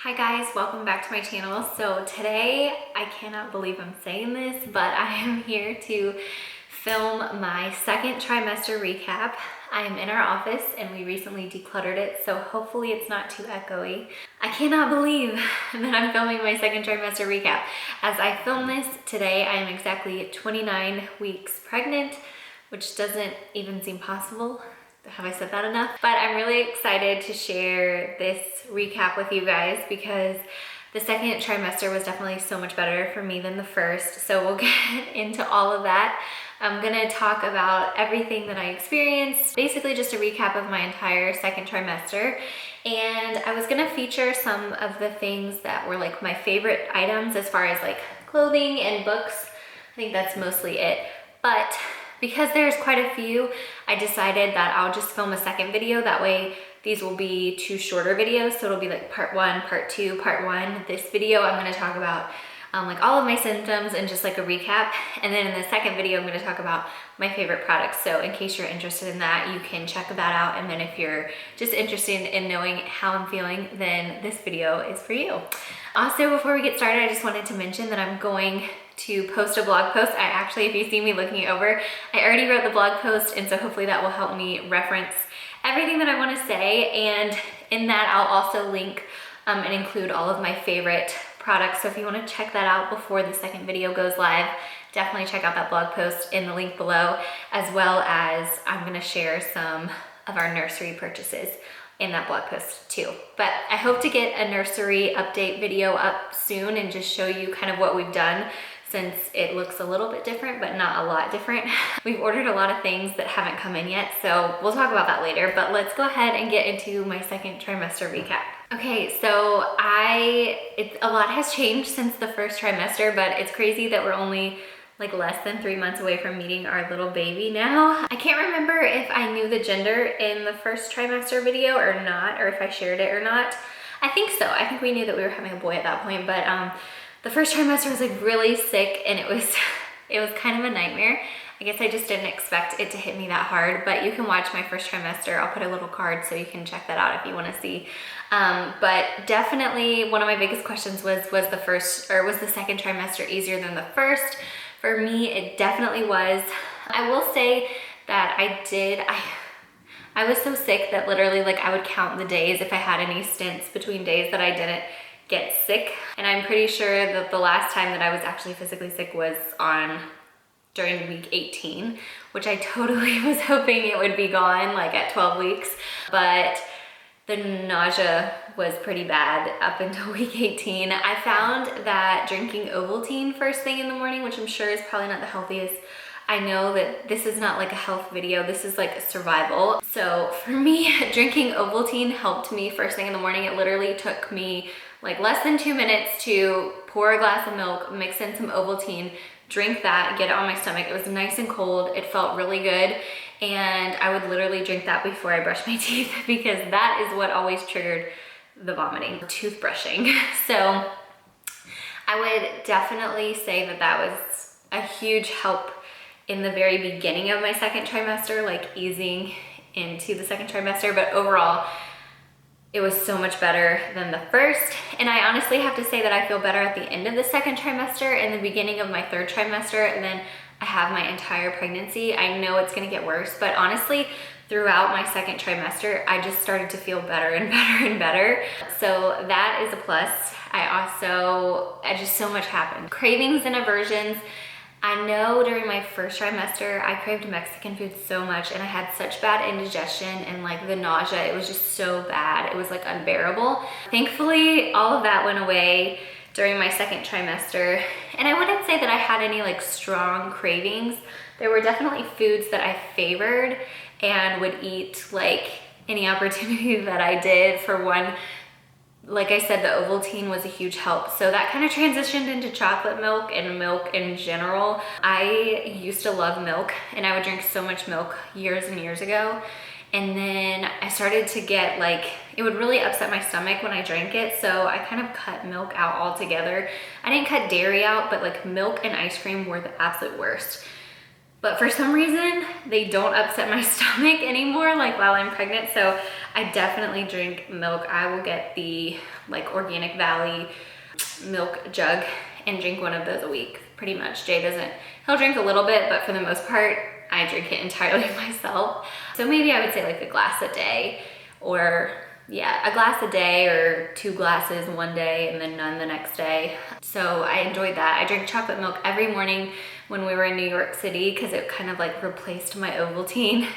Hi guys, welcome back to my channel. So today, I cannot believe I'm saying this, but I am here to film my second trimester recap. I am in our office and we recently decluttered it, so hopefully it's not too echoey. I cannot believe that I'm filming my second trimester recap. As I film this today, I am exactly 29 weeks pregnant, which doesn't even seem possible. Have I said that enough? But I'm really excited to share this recap with you guys because the second trimester was definitely so much better for me than the first. So we'll get into all of that. I'm gonna talk about everything that I experienced, basically just a recap of my entire second trimester. And I was gonna feature some of the things that were like my favorite items as far as like clothing and books. I think that's mostly it. But because there's quite a few, I decided that I'll just film a second video. That way these will be two shorter videos. So it'll be like part one, part two, part one. This video, I'm gonna talk about like all of my symptoms and just like a recap. And then in the second video, I'm gonna talk about my favorite products. So in case you're interested in that, you can check that out. And then if you're just interested in knowing how I'm feeling, then this video is for you. Also, before we get started, I just wanted to mention that I'm going to post a blog post. I actually, if you see me looking over, I already wrote the blog post, and so hopefully that will help me reference everything that I want to say. And in that, I'll also link and include all of my favorite products. So if you want to check that out before the second video goes live, definitely check out that blog post in the link below, as well as I'm going to share some of our nursery purchases in that blog post too. But I hope to get a nursery update video up soon and just show you kind of what we've done, since it looks a little bit different, but not a lot different. We've ordered a lot of things that haven't come in yet, so we'll talk about that later, but let's go ahead and get into my second trimester recap. Okay, so a lot has changed since the first trimester, but it's crazy that we're only like less than 3 months away from meeting our little baby now. I can't remember if I knew the gender in the first trimester video or not, or if I shared it or not. I think so. I think we knew that we were having a boy at that point, but the first trimester was like really sick and it was kind of a nightmare. I guess I just didn't expect it to hit me that hard, but you can watch my first trimester. I'll put a little card so you can check that out if you want to see. But definitely one of my biggest questions was the second trimester easier than the first? For me, it definitely was. I will say that I was so sick that literally like I would count the days if I had any stints between days that I didn't get sick. And I'm pretty sure that the last time that I was actually physically sick was during week 18, which I totally was hoping it would be gone like at 12 weeks. But the nausea was pretty bad up until week 18. I found that drinking Ovaltine first thing in the morning, which I'm sure is probably not the healthiest. I know that this is not like a health video, this is like survival. So for me, drinking Ovaltine helped me first thing in the morning. It literally took me like less than 2 minutes to pour a glass of milk, mix in some Ovaltine, drink that, get it on my stomach. It was nice and cold, it felt really good. And I would literally drink that before I brushed my teeth because that is what always triggered the vomiting, toothbrushing. So I would definitely say that that was a huge help in the very beginning of my second trimester, like easing into the second trimester, but overall, it was so much better than the first. And I honestly have to say that I feel better at the end of the second trimester and the beginning of my third trimester than I have my entire pregnancy. I know it's gonna get worse, but honestly, throughout my second trimester, I just started to feel better and better and better. So that is a plus. Just so much happened. Cravings and aversions. I know during my first trimester, I craved Mexican food so much and I had such bad indigestion and like the nausea, it was just so bad. It was like unbearable. Thankfully, all of that went away during my second trimester. And I wouldn't say that I had any like strong cravings. There were definitely foods that I favored and would eat like any opportunity that I did. For one, like I said, the Ovaltine was a huge help. So that kind of transitioned into chocolate milk and milk in general. I used to love milk and I would drink so much milk years and years ago. And then I started to get like, it would really upset my stomach when I drank it. So I kind of cut milk out altogether. I didn't cut dairy out, but like milk and ice cream were the absolute worst. But for some reason, they don't upset my stomach anymore, like while I'm pregnant. So I definitely drink milk. I will get the like Organic Valley milk jug and drink one of those a week, pretty much. Jay doesn't, he'll drink a little bit, but for the most part, I drink it entirely myself. So maybe I would say like a glass a day, or yeah, a glass a day, or 2 glasses one day and then none the next day. So I enjoyed that. I drank chocolate milk every morning when we were in New York City because it kind of like replaced my Ovaltine.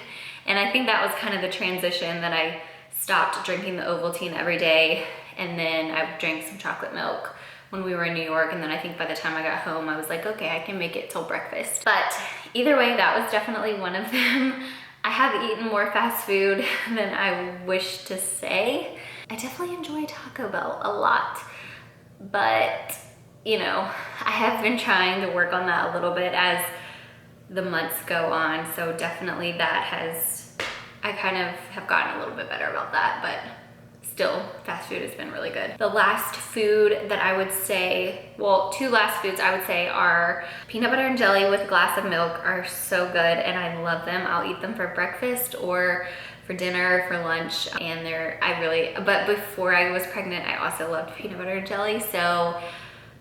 And I think that was kind of the transition, that I stopped drinking the Ovaltine every day, and then I drank some chocolate milk when we were in New York. And then I think by the time I got home, I was like, okay, I can make it till breakfast. But either way, that was definitely one of them. I have eaten more fast food than I wish to say. I definitely enjoy Taco Bell a lot, but you know, I have been trying to work on that a little bit as the months go on. So definitely that has, I kind of have gotten a little bit better about that, but still, fast food has been really good. The last food that I would say, well, 2 last foods I would say are peanut butter and jelly with a glass of milk are so good, and I love them. I'll eat them for breakfast or for dinner, for lunch, and but before I was pregnant, I also loved peanut butter and jelly. So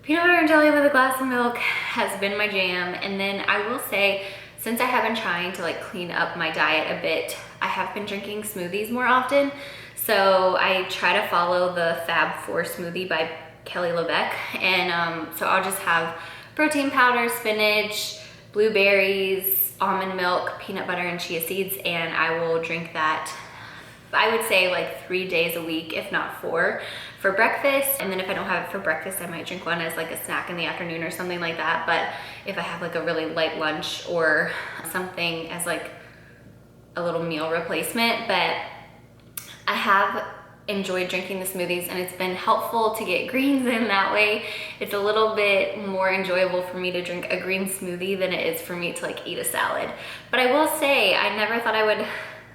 peanut butter and jelly with a glass of milk has been my jam. And then I will say, since I have been trying to like clean up my diet a bit, I have been drinking smoothies more often. So I try to follow the Fab 4 smoothie by Kelly LeBeck. And so I'll just have protein powder, spinach, blueberries, almond milk, peanut butter, and chia seeds. And I will drink that, I would say like 3 days a week, if not 4, for breakfast. And then if I don't have it for breakfast, I might drink one as like a snack in the afternoon or something like that. But if I have like a really light lunch or something as like a little meal replacement. But I have enjoyed drinking the smoothies, and it's been helpful to get greens in that way. It's a little bit more enjoyable for me to drink a green smoothie than it is for me to like eat a salad. But I will say, I never thought I would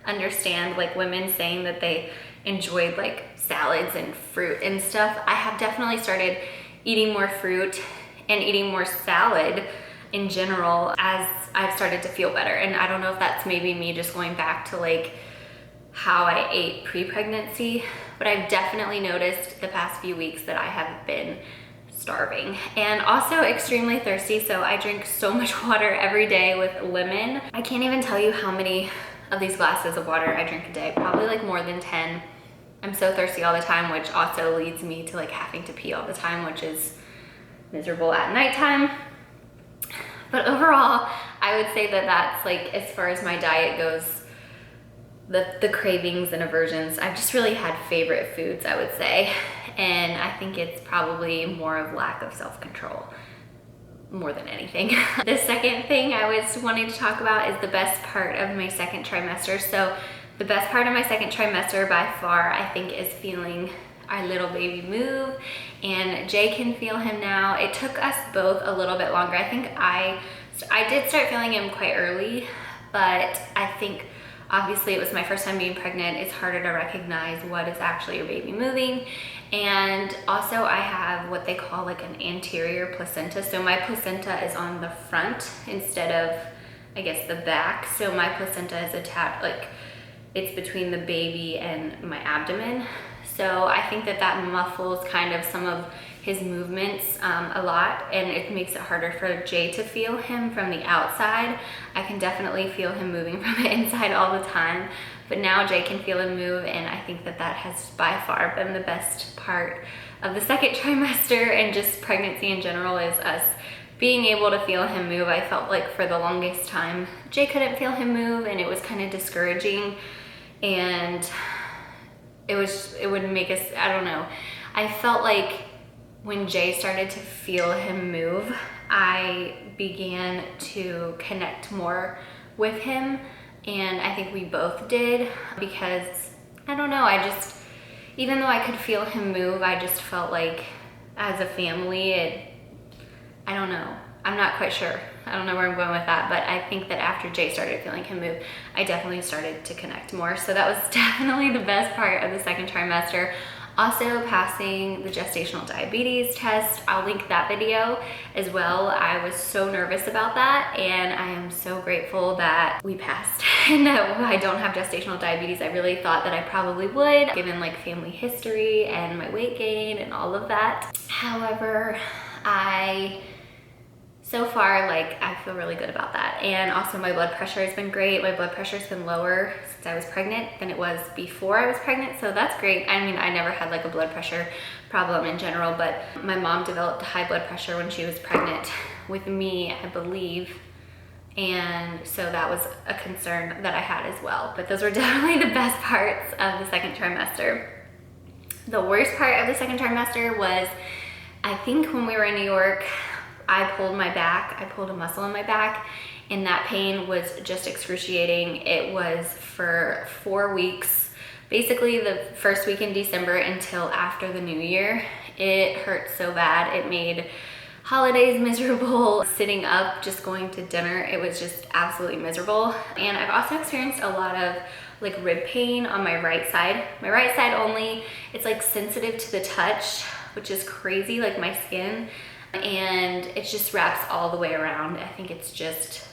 understand like women saying that they enjoyed like salads and fruit and stuff. I have definitely started eating more fruit and eating more salad in general as I've started to feel better. And I don't know if that's maybe me just going back to like how I ate pre-pregnancy, but I've definitely noticed the past few weeks that I have been starving and also extremely thirsty. So I drink so much water every day with lemon. I can't even tell you how many of these glasses of water I drink a day, probably like more than 10. I'm so thirsty all the time, which also leads me to like having to pee all the time, which is miserable at nighttime. But overall, I would say that that's like, as far as my diet goes, the cravings and aversions, I've just really had favorite foods, I would say. And I think it's probably more of lack of self-control more than anything. The second thing I was wanting to talk about is the best part of my second trimester. So the best part of my second trimester by far, I think, is feeling our little baby move. And Jay can feel him now. It took us both a little bit longer. I think I did start feeling him quite early, but I think obviously it was my first time being pregnant. It's harder to recognize what is actually your baby moving. And also I have what they call like an anterior placenta. So my placenta is on the front instead of, I guess, the back. So my placenta is attached, like it's between the baby and my abdomen. So I think that that muffles kind of some of his movements a lot, and it makes it harder for Jay to feel him from the outside. I can definitely feel him moving from the inside all the time, but now Jay can feel him move, and I think that that has by far been the best part of the second trimester and just pregnancy in general, is us being able to feel him move. I felt like for the longest time Jay couldn't feel him move, and it was kind of discouraging, and it would make us, I don't know. I felt like when Jay started to feel him move, I began to connect more with him, and I think we both did, because I don't know, even though I could feel him move, I just felt like as a family, I don't know, I'm not quite sure. I don't know where I'm going with that, but I think that after Jay started feeling him move, I definitely started to connect more. So that was definitely the best part of the second trimester. Also passing the gestational diabetes test. I'll link that video as well. I was so nervous about that, and I am so grateful that we passed and that I don't have gestational diabetes. I really thought that I probably would, given like family history and my weight gain and all of that. However, so far, like, I feel really good about that. And also my blood pressure has been great. My blood pressure has been lower since I was pregnant than it was before I was pregnant, so that's great. I mean, I never had like a blood pressure problem in general, but my mom developed high blood pressure when she was pregnant with me, I believe. And so that was a concern that I had as well. But those were definitely the best parts of the second trimester. The worst part of the second trimester was, I think when we were in New York, I pulled my back. I pulled a muscle in my back, and that pain was just excruciating. It was for 4 weeks, basically the first week in December until after the new year. It hurt so bad. It made holidays miserable. Sitting up, just going to dinner, it was just absolutely miserable. And I've also experienced a lot of like rib pain on my right side. My right side only, it's like sensitive to the touch, which is crazy, like my skin. And it just wraps all the way around. I think it's just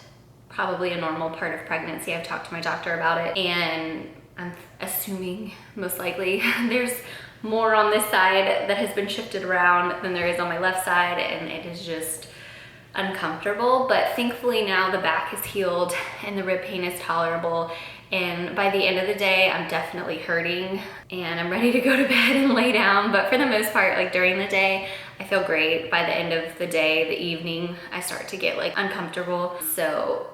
probably a normal part of pregnancy. I've talked to my doctor about it, and I'm assuming most likely there's more on this side that has been shifted around than there is on my left side, and it is just uncomfortable. But thankfully now the back is healed and the rib pain is tolerable, and by the end of the day I'm definitely hurting and I'm ready to go to bed and lay down. But for the most part, like during the day, I feel great. By the end of the day, the evening, I start to get like uncomfortable. So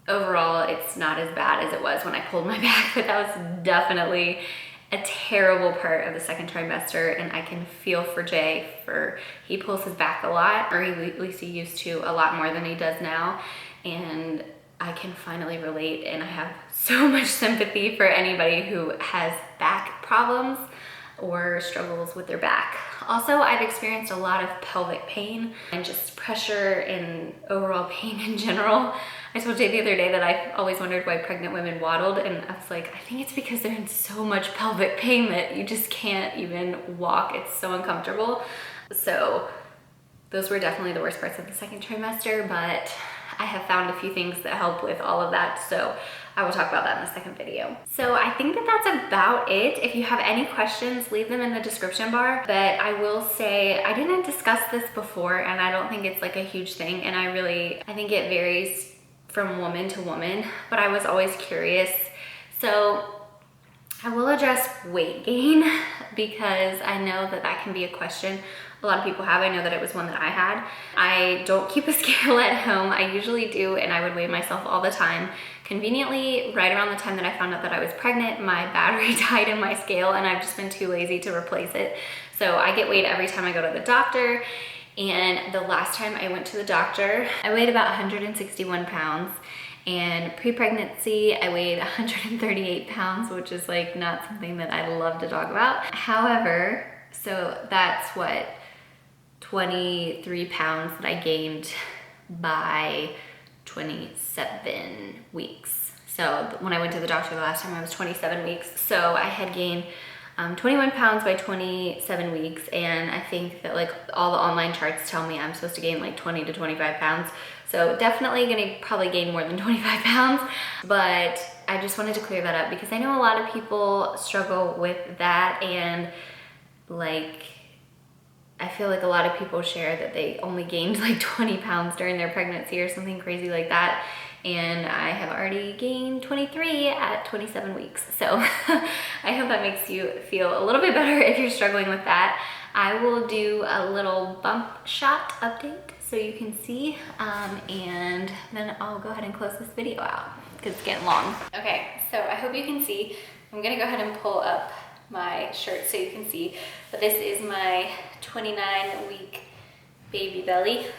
overall, it's not as bad as it was when I pulled my back, but that was definitely a terrible part of the second trimester. And I can feel for Jay, he pulls his back a lot, or at least he used to a lot more than he does now. And I can finally relate, and I have so much sympathy for anybody who has back problems or struggles with their back. Also, I've experienced a lot of pelvic pain and just pressure and overall pain in general. I told Jay the other day that I always wondered why pregnant women waddled, and I was like, I think it's because they're in so much pelvic pain that you just can't even walk. It's so uncomfortable. So those were definitely the worst parts of the second trimester, but I have found a few things that help with all of that, so I will talk about that in the second video. So I think that that's about it. If you have any questions, leave them in the description bar. But I will say, I didn't discuss this before, and I don't think it's like a huge thing, and I think it varies from woman to woman, but I was always curious. So I will address weight gain because I know that that can be a question a lot of people have. I know that it was one that I had. I don't keep a scale at home. I usually do, and I would weigh myself all the time. Conveniently, right around the time that I found out that I was pregnant, my battery died in my scale, and I've just been too lazy to replace it. So I get weighed every time I go to the doctor. And the last time I went to the doctor, I weighed about 161 pounds. And pre-pregnancy, I weighed 138 pounds, which is like not something that I love to talk about. However, so that's what, 23 pounds that I gained by 27 weeks. So when I went to the doctor the last time, I was 27 weeks. So I had gained 21 pounds by 27 weeks. And I think that like all the online charts tell me I'm supposed to gain like 20 to 25 pounds. So definitely gonna probably gain more than 25 pounds. But I just wanted to clear that up because I know a lot of people struggle with that, and like, I feel like a lot of people share that they only gained like 20 pounds during their pregnancy or something crazy like that. And I have already gained 23 at 27 weeks. So I hope that makes you feel a little bit better if you're struggling with that. I will do a little bump shot update so you can see, and then I'll go ahead and close this video out because it's getting long. Okay, so I hope you can see. I'm gonna go ahead and pull up my shirt so you can see, but this is my 29-week baby belly. You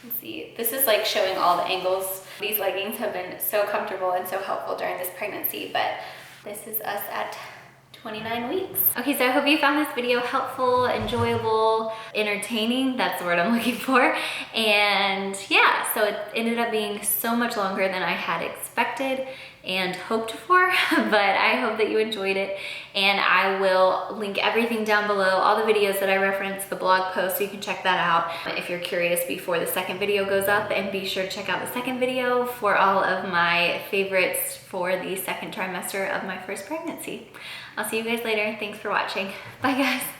can see this is like showing all the angles. These leggings have been so comfortable and so helpful during this pregnancy, but this is us at 29 weeks. Okay, so I hope you found this video helpful, enjoyable, entertaining. That's the word I'm looking for. And yeah, so it ended up being so much longer than I had expected. and hoped for, but I hope that you enjoyed it. And I will link everything down below, all the videos that I referenced, the blog post, so you can check that out if you're curious before the second video goes up. And be sure to check out the second video for all of my favorites for the second trimester of my first pregnancy. I'll see you guys later. Thanks for watching. Bye guys.